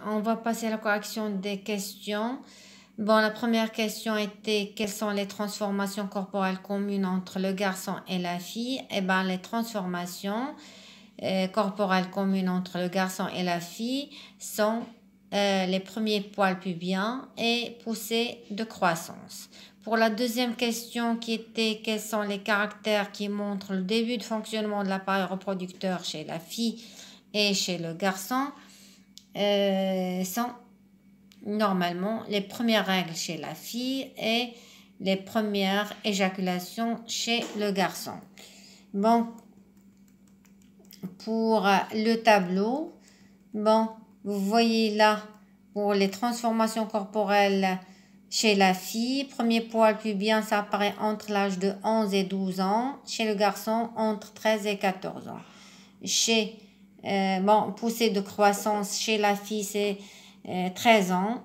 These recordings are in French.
On va passer à la correction des questions. Bon, la première question était quelles sont les transformations corporelles communes entre le garçon et la fille? Eh bien, les transformations corporelles communes entre le garçon et la fille sont les premiers poils pubiens et poussées de croissance. Pour la deuxième question qui était quels sont les caractères qui montrent le début de fonctionnement de l'appareil reproducteur chez la fille et chez le garçon, sont normalement les premières règles chez la fille et les premières éjaculations chez le garçon. Bon, pour le tableau, bon, vous voyez là pour les transformations corporelles chez la fille, premier poil pubien, ça apparaît entre l'âge de 11 et 12 ans. Chez le garçon, entre 13 et 14 ans. Chez poussée de croissance chez la fille, c'est 13 ans.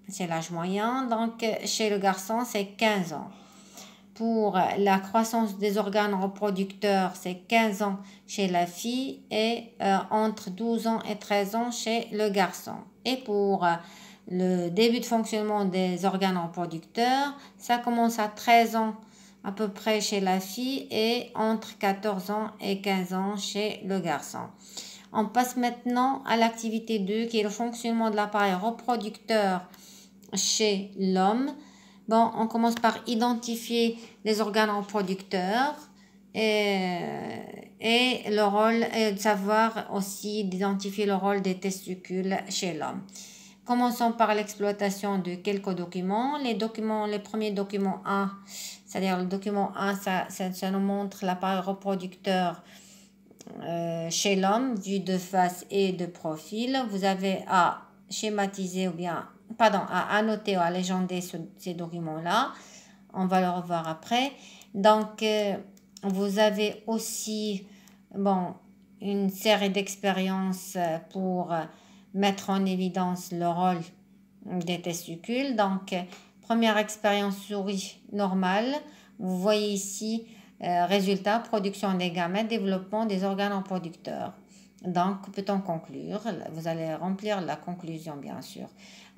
C'est l'âge moyen. Donc, chez le garçon, c'est 15 ans. Pour la croissance des organes reproducteurs, c'est 15 ans chez la fille et entre 12 ans et 13 ans chez le garçon. Et pour le début de fonctionnement des organes reproducteurs, ça commence à 13 ans à peu près chez la fille et entre 14 ans et 15 ans chez le garçon. On passe maintenant à l'activité 2 qui est le fonctionnement de l'appareil reproducteur chez l'homme. Bon, on commence par identifier les organes reproducteurs et le rôle, et de savoir aussi d'identifier le rôle des testicules chez l'homme. Commençons par l'exploitation de quelques documents. Les premiers documents A, c'est-à-dire le document A, ça nous montre l'appareil reproducteur chez l'homme, vu de face et de profil. Vous avez à schématiser ou bien, à annoter ou à légender ces documents-là. On va le revoir après. Donc, vous avez aussi une série d'expériences pour mettre en évidence le rôle des testicules. Donc, première expérience souris normale. Vous voyez ici, résultat, production des gamètes, développement des organes reproducteurs. Donc, peut-on conclure? Vous allez remplir la conclusion, bien sûr.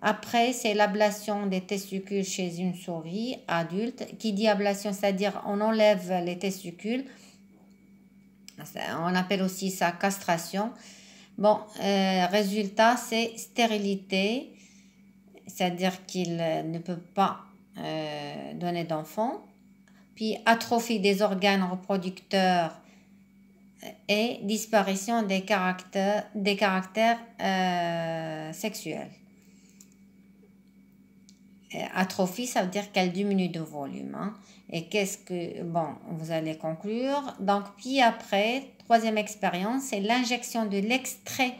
Après, c'est l'ablation des testicules chez une souris adulte. Qui dit ablation, c'est-à-dire on enlève les testicules. On appelle aussi ça castration. Bon, résultat, c'est stérilité, c'est-à-dire qu'il ne peut pas donner d'enfant. Puis atrophie des organes reproducteurs et disparition des caractères sexuels. Atrophie, ça veut dire qu'elle diminue de volume. Hein. Et vous allez conclure. Donc, puis après, troisième expérience, c'est l'injection de l'extrait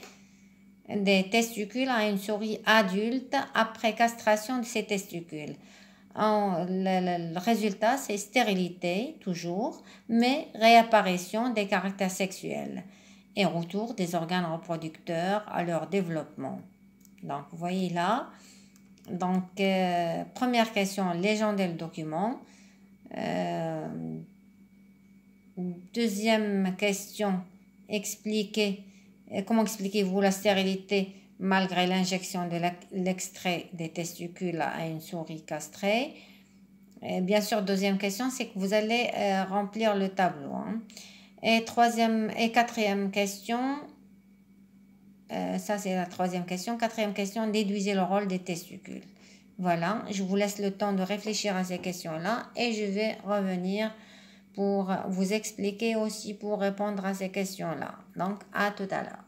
des testicules à une souris adulte après castration de ces testicules. Le résultat, c'est stérilité, toujours, mais réapparition des caractères sexuels et retour des organes reproducteurs à leur développement. Donc, vous voyez là. Donc, première question, légender le document. Deuxième question, comment expliquez-vous la stérilité malgré l'injection de l'extrait des testicules à une souris castrée? Et bien sûr, deuxième question, c'est que vous allez remplir le tableau. Hein. Et quatrième question, ça c'est la troisième question. Quatrième question, déduisez le rôle des testicules. Voilà, je vous laisse le temps de réfléchir à ces questions-là et je vais revenir pour vous expliquer aussi pour répondre à ces questions-là. Donc, à tout à l'heure.